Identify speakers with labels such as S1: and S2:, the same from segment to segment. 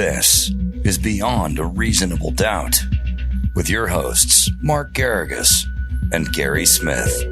S1: This is Beyond a Reasonable Doubt with your hosts, Mark Garrigus and Gary Smith.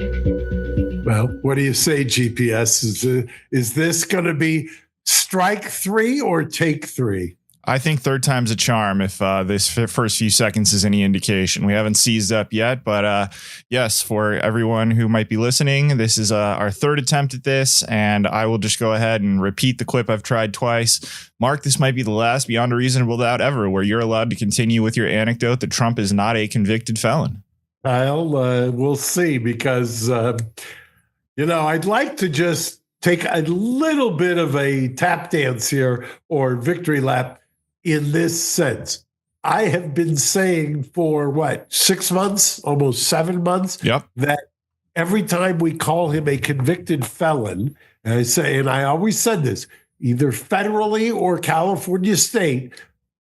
S2: Well, what do you say, GPS? Is this going to be strike three or take three?
S3: I think third time's a charm if this first few seconds is any indication. We haven't seized up yet, but yes, for everyone who might be listening, this is our third attempt at this, and I will just go ahead and repeat the clip I've tried twice. Mark, this might be the last Beyond a Reasonable Doubt ever where you're allowed to continue with your anecdote that Trump is not a convicted felon.
S2: We'll see, because, I'd like to just take a little bit of a tap dance here or victory lap. In this sense, I have been saying for 6 months, almost 7 months, that every time we call him a convicted felon, and I always said this, either federally or California state,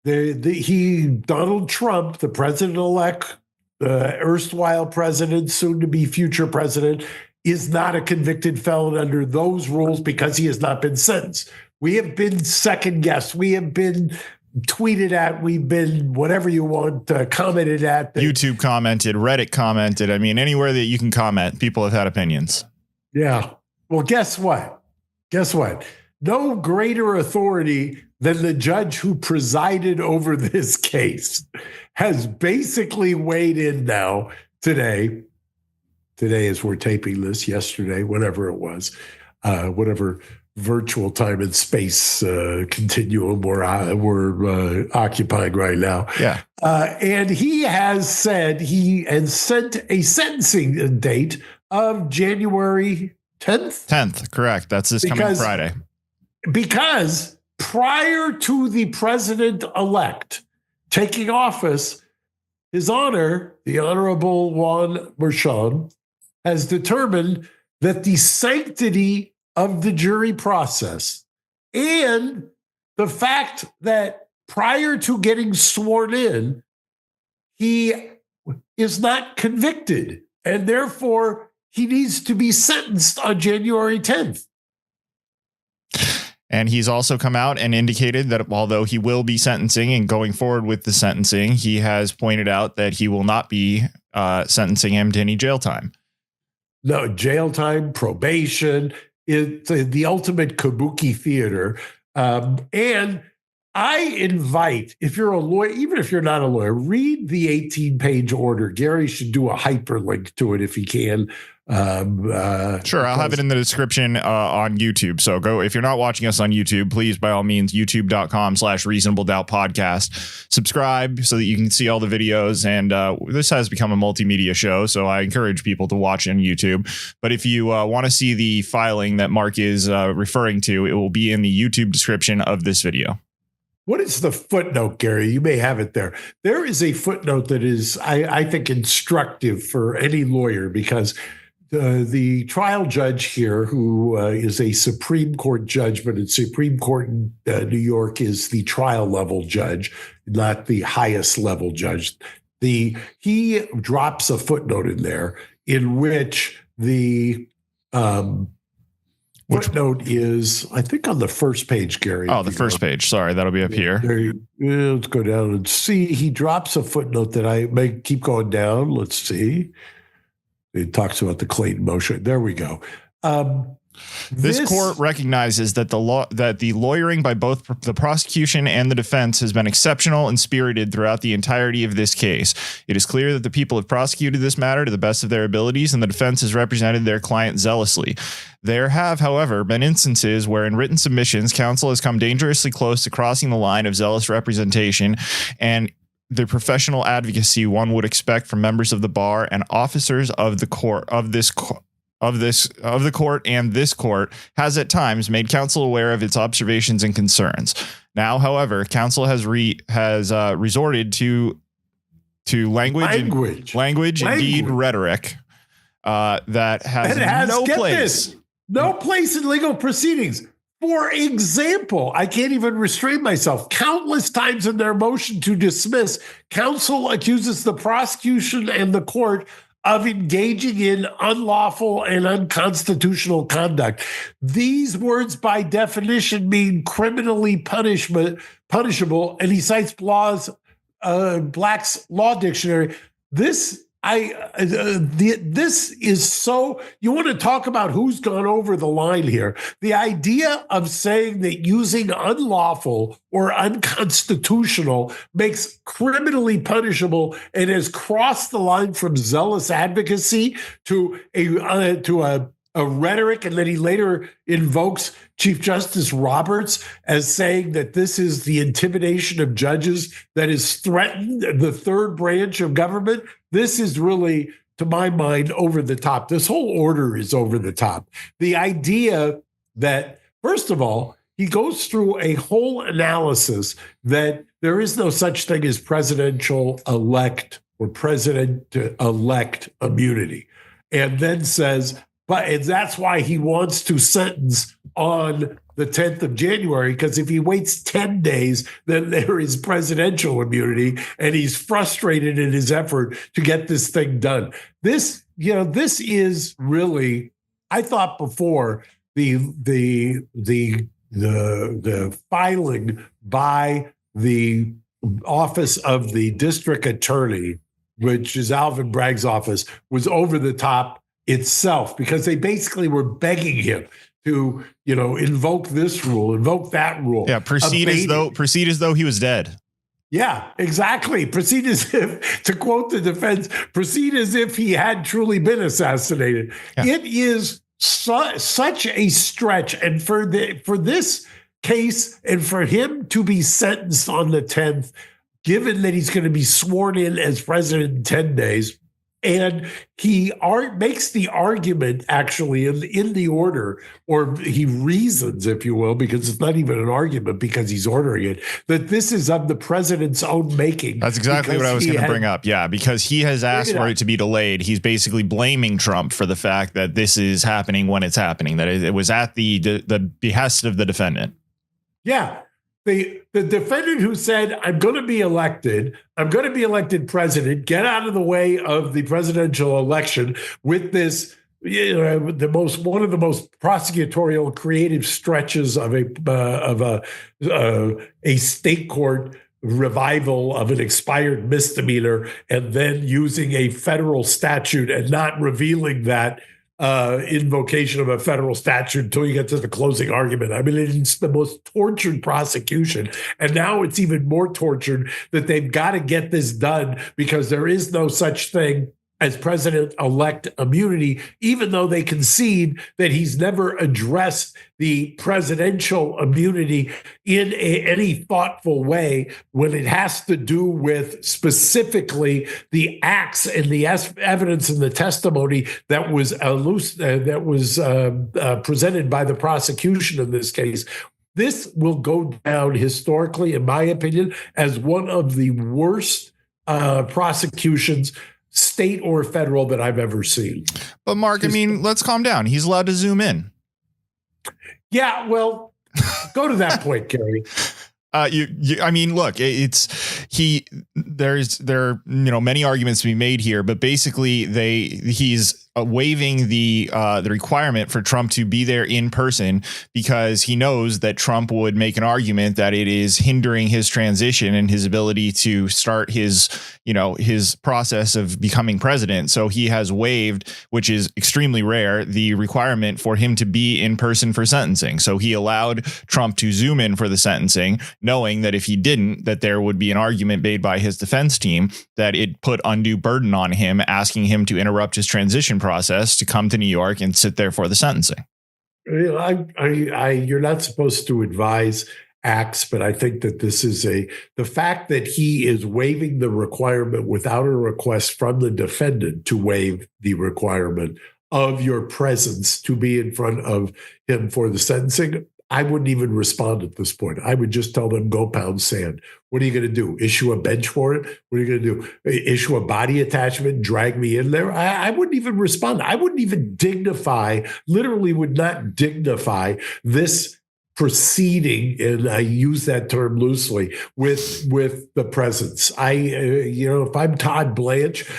S2: Donald Trump, the president-elect, erstwhile president, soon to be future president, is not a convicted felon under those rules because he has not been sentenced. We have been second guessed. We have been tweeted at, we've been whatever you want, commented at.
S3: YouTube commented, Reddit commented. I mean, anywhere that you can comment, people have had opinions.
S2: Yeah. Well, guess what? No greater authority than the judge who presided over this case has basically weighed in now today. Today, as we're taping this, yesterday, whatever it was, whatever virtual time and space continuum we're occupying right now.
S3: Yeah.
S2: And he has said sent a sentencing date of January 10th?
S3: 10th, correct. That's this coming Friday.
S2: Because prior to the president-elect taking office, His Honor, the Honorable Juan Merchan, has determined that the sanctity of the jury process and the fact that prior to getting sworn in, he is not convicted, and therefore he needs to be sentenced on January 10th.
S3: And he's also come out and indicated that although he will be sentencing and going forward with the sentencing, he has pointed out that he will not be sentencing him to any jail time.
S2: No, jail time, probation. It's the ultimate kabuki theater. And I invite, if you're a lawyer, even if you're not a lawyer, read the 18-page order. Gary should do a hyperlink to it if he can.
S3: Sure, I'll have it in the description on YouTube. So go, if you're not watching us on YouTube, please, by all means, youtube.com/reasonable doubt podcast. Subscribe so that you can see all the videos. And this has become a multimedia show, so I encourage people to watch on YouTube. But if you want to see the filing that Mark is referring to, it will be in the YouTube description of this video.
S2: What is the footnote, Gary? You may have it there. There is a footnote that is, I think, instructive for any lawyer, because the trial judge here, who is a Supreme Court judge, but in Supreme Court in New York is the trial level judge, not the highest level judge. He drops a footnote in there in which the footnote is, I think, on the first page, Gary.
S3: Oh, the first page. Sorry, that'll be up here.
S2: Let's go down and see. He drops a footnote that I may keep going down. Let's see. It talks about the Clayton motion. There we go.
S3: This court recognizes that the lawyering by both the prosecution and the defense has been exceptional and spirited throughout the entirety of this case. It is clear that the people have prosecuted this matter to the best of their abilities, and the defense has represented their client zealously. There have, however, been instances where in written submissions, counsel has come dangerously close to crossing the line of zealous representation and the professional advocacy one would expect from members of the bar and officers of the court and this court has at times made counsel aware of its observations and concerns. Now, however, counsel has resorted to language, indeed rhetoric that has no place.
S2: No place in legal proceedings. For example, I can't even restrain myself. Countless times in their motion to dismiss, counsel accuses the prosecution and the court of engaging in unlawful and unconstitutional conduct. These words, by definition, mean criminally punishable, and he cites Black's Law Dictionary. This is so, you want to talk about who's gone over the line here. The idea of saying that using unlawful or unconstitutional makes criminally punishable and has crossed the line from zealous advocacy to a rhetoric, and then he later invokes Chief Justice Roberts as saying that this is the intimidation of judges that has threatened the third branch of government. This is really, to my mind, over the top. This whole order is over the top. The idea that, first of all, he goes through a whole analysis that there is no such thing as presidential elect or president-elect immunity, and then says, and that's why he wants to sentence on the 10th of January, because if he waits 10 days, then there is presidential immunity, and he's frustrated in his effort to get this thing done. This is really, I thought before, the filing by the office of the district attorney, which is Alvin Bragg's office, was over the top itself, because they basically were begging him to, invoke this rule, invoke that rule.
S3: Yeah, proceed as though he was dead.
S2: Yeah, exactly. Proceed as if, to quote the defense, proceed as if he had truly been assassinated. Yeah. It is such a stretch, and for this case, and for him to be sentenced on the 10th, given that he's going to be sworn in as president in 10 days. And he makes the argument, actually, in the order, or he reasons, if you will, because it's not even an argument because he's ordering it, that this is of the president's own making.
S3: That's exactly what I was going to bring up. Yeah, because he has asked for it to be delayed. He's basically blaming Trump for the fact that this is happening when it's happening, that it was at the behest of the defendant.
S2: Yeah. The defendant who said, I'm going to be elected president, get out of the way of the presidential election with this, one of the most prosecutorial creative stretches of a state court revival of an expired misdemeanor, and then using a federal statute and not revealing that invocation of a federal statute until you get to the closing argument. I mean, it's the most tortured prosecution. And now it's even more tortured that they've got to get this done because there is no such thing as president-elect immunity, even though they concede that he's never addressed the presidential immunity in any thoughtful way when it has to do with specifically the acts and the evidence and the testimony that was presented by the prosecution in this case. This will go down historically, in my opinion, as one of the worst prosecutions, state or federal, that I've ever seen.
S3: But Mark, I mean, let's calm down. He's allowed to zoom in.
S2: Yeah, well, go to that point, Gary.
S3: I mean, look, there are many arguments to be made here, but basically he's waiving the requirement for Trump to be there in person because he knows that Trump would make an argument that it is hindering his transition and his ability to start his process of becoming president. So he has waived, which is extremely rare, the requirement for him to be in person for sentencing. So he allowed Trump to zoom in for the sentencing, knowing that if he didn't, that there would be an argument made by his defense team that it put undue burden on him, asking him to interrupt his transition process to come to New York and sit there for the sentencing.
S2: You're not supposed to advise acts, but I think that this is the fact that he is waiving the requirement without a request from the defendant to waive the requirement of your presence to be in front of him for the sentencing. I wouldn't even respond at this point. I would just tell them, go pound sand. What are you going to do? Issue a bench for it? What are you going to do? Issue a body attachment, drag me in there? I wouldn't even respond. I wouldn't even literally would not dignify this proceeding, and I use that term loosely, with the presence. If I'm Todd Blanche,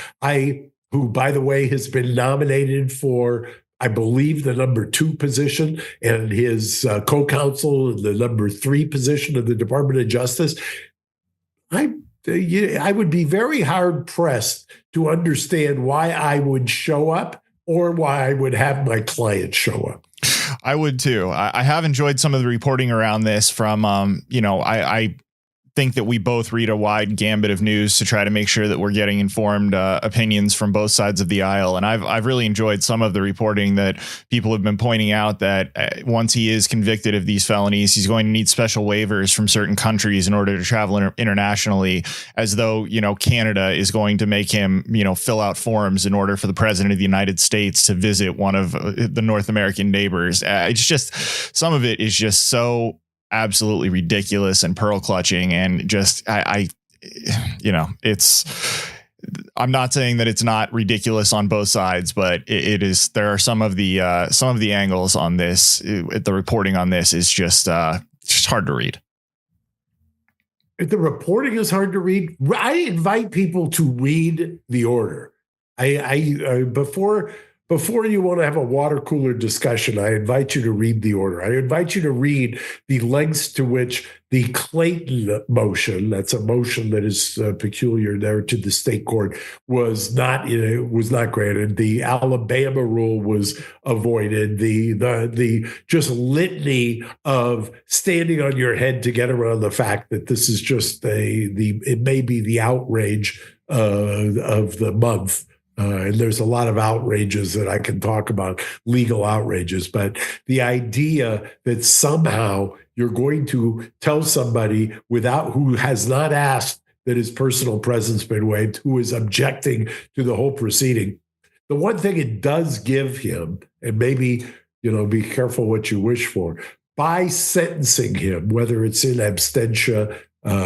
S2: who, by the way, has been nominated for, I believe, the number 2 position, and his co-counsel in the number 3 position of the Department of Justice. I would be very hard pressed to understand why I would show up or why I would have my client show up.
S3: I would too. I have enjoyed some of the reporting around this from, I think that we both read a wide gambit of news to try to make sure that we're getting informed opinions from both sides of the aisle. And I've really enjoyed some of the reporting that people have been pointing out that once he is convicted of these felonies, he's going to need special waivers from certain countries in order to travel internationally, as though, Canada is going to make him, fill out forms in order for the president of the United States to visit one of the North American neighbors. It's just, some of it is just so absolutely ridiculous and pearl clutching, and just it's, I'm not saying that it's not ridiculous on both sides, but it is. There are some of the angles on this. The reporting on this is just hard to read.
S2: The reporting is hard to read. I invite people to read the order. Before you want to have a water cooler discussion, I invite you to read the order. I invite you to read the lengths to which the Clayton motion, that's a motion that is peculiar there to the state court, was not granted. The Alabama rule was avoided. The just litany of standing on your head to get around the fact that this is just it may be the outrage of the month. And there's a lot of outrages that I can talk about, legal outrages, but the idea that somehow you're going to tell somebody who has not asked that his personal presence been waived, who is objecting to the whole proceeding. The one thing it does give him, and maybe, be careful what you wish for, by sentencing him, whether it's in absentia,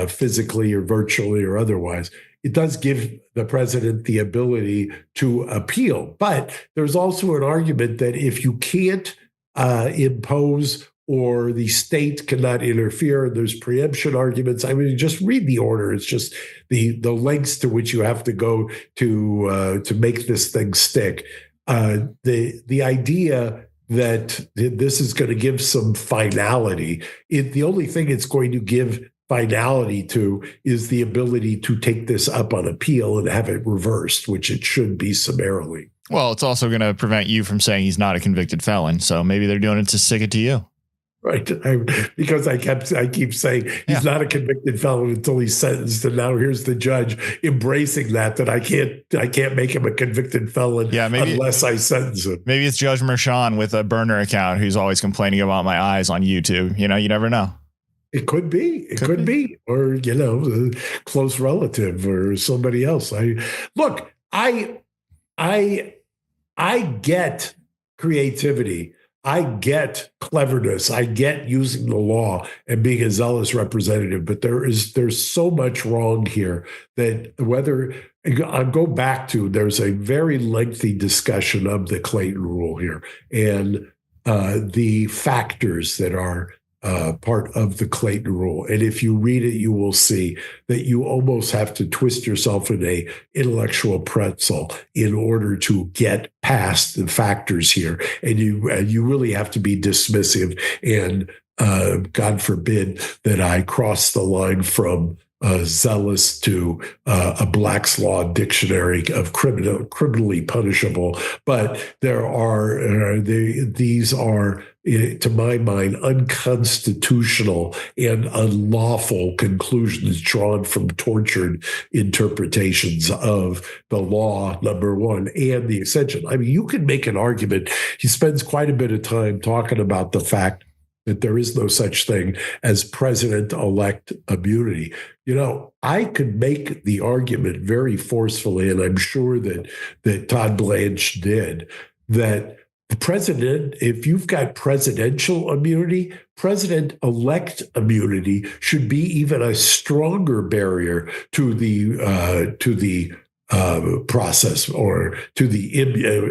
S2: physically or virtually or otherwise, it does give the president the ability to appeal. But there's also an argument that if you can't impose, or the state cannot interfere, there's preemption arguments. I mean, just read the order. It's just the lengths to which you have to go to make this thing stick. The idea that this is going to give some finality, the only thing it's going to give finality to is the ability to take this up on appeal and have it reversed, which it should be summarily.
S3: Well, it's also going to prevent you from saying he's not a convicted felon. So maybe they're doing it to stick it to you.
S2: Right. Because I keep saying he's not a convicted felon until he's sentenced. And now here's the judge embracing that I can't make him a convicted felon unless I sentence him. Maybe
S3: it's Judge Mershon with a burner account who's always complaining about my eyes on YouTube. You never know.
S2: It could be. It could be. Or, a close relative or somebody else. I get creativity. I get cleverness. I get using the law and being a zealous representative. But there's so much wrong here that I'll go back to, there's a very lengthy discussion of the Clayton rule here and the factors that are part of the Clayton rule. And if you read it, you will see that you almost have to twist yourself in a intellectual pretzel in order to get past the factors here. And you really have to be dismissive. And God forbid that I cross the line from zealous to a Black's Law dictionary of criminally punishable. But these are, to my mind, unconstitutional and unlawful conclusions drawn from tortured interpretations of the law, number one, and the extension. I mean, you can make an argument. He spends quite a bit of time talking about the fact that there is no such thing as president-elect immunity. I could make the argument very forcefully, and I'm sure that Todd Blanche did, that the president, if you've got presidential immunity, president-elect immunity should be even a stronger barrier to the process or to the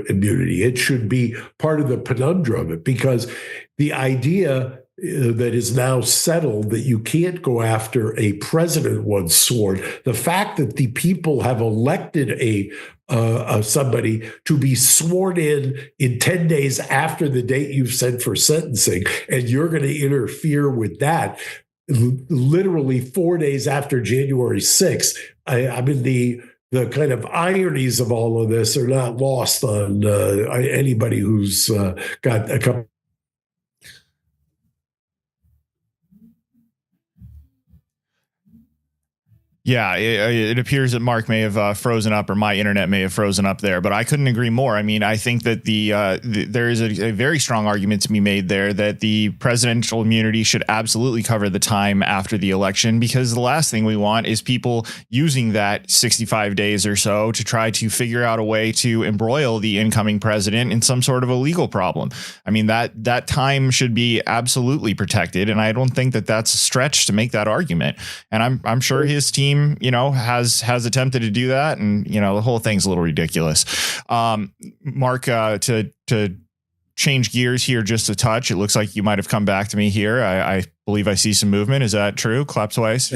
S2: immunity. It should be part of the penumbra of it, because the idea that is now settled that you can't go after a president once sworn. The fact that the people have elected somebody to be sworn in 10 days after the date you've set for sentencing, and you're going to interfere with that literally 4 days after January 6th. I mean, the kind of ironies of all of this are not lost on anybody who's got a couple.
S3: Yeah, it appears that Mark may have frozen up, or my internet may have frozen up there, but I couldn't agree more. I mean, I think that there is a very strong argument to be made there that the presidential immunity should absolutely cover the time after the election, because the last thing we want is people using that 65 days or so to try to figure out a way to embroil the incoming president in some sort of a legal problem. I mean, that time should be absolutely protected, and I don't think that that's a stretch to make that argument. And I'm sure his team, has attempted to do that. And, the whole thing's a little ridiculous. Mark, to change gears here just a touch, it looks like you might have come back to me here. I believe I see some movement. Is that true? Clap twice.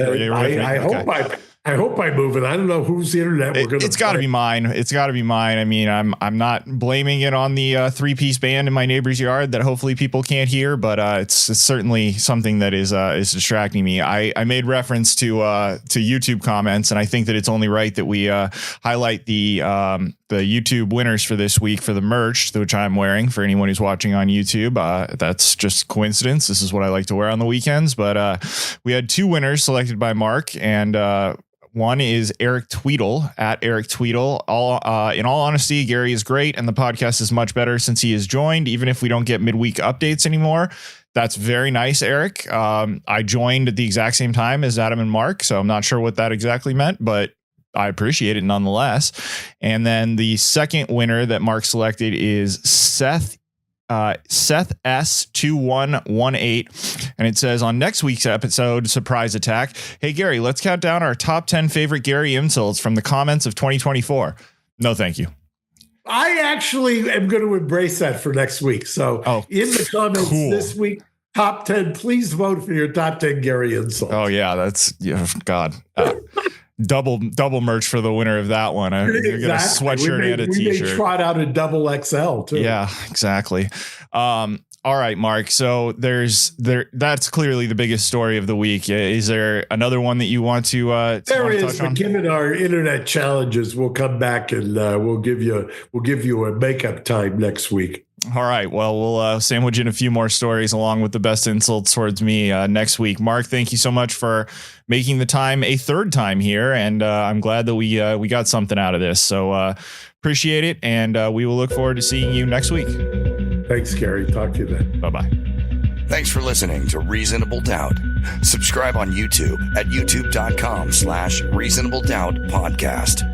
S2: I hope I move it. I don't know whose internet we're going to.
S3: It's got to be mine. It's got to be mine. I mean, I'm not blaming it on the three-piece band in my neighbor's yard that hopefully people can't hear, but it's certainly something that is distracting me. I made reference to YouTube comments, and I think that it's only right that we highlight the YouTube winners for this week for the merch, which I'm wearing for anyone who's watching on YouTube. That's just coincidence. This is what I like to wear on the weekends, but we had two winners selected by Mark, and one is Eric Tweedle at Eric Tweedle. In all honesty, Gary is great, and the podcast is much better since he has joined, even if we don't get midweek updates anymore. That's very nice, Eric. I joined at the exact same time as Adam and Mark, so I'm not sure what that exactly meant, but I appreciate it nonetheless. And then the second winner that Mark selected is Seth S2118, and it says, on next week's episode, surprise attack, hey Gary, let's count down our top 10 favorite Gary insults from the comments of 2024. No, thank you.
S2: I actually am going to embrace that for next week. So in the comments this week, top 10, please vote for your top 10 Gary insults.
S3: Oh yeah, that's God. Double merch for the winner of that one. You're going to sweatshirt and a t-shirt. We may trot
S2: out a double XL too.
S3: Yeah, exactly. All right, Mark. So that's clearly the biggest story of the week. Is there another one that you want to?
S2: There is, but given our internet challenges, we'll come back and we'll give you a makeup time next week.
S3: All right. Well, we'll sandwich in a few more stories along with the best insults towards me next week. Mark, thank you so much for making the time a third time here. And I'm glad that we got something out of this. So appreciate it. And we will look forward to seeing you next week.
S2: Thanks, Gary. Talk to you then.
S3: Bye-bye.
S1: Thanks for listening to Reasonable Doubt. Subscribe on YouTube at youtube.com/Reasonable Doubt Podcast.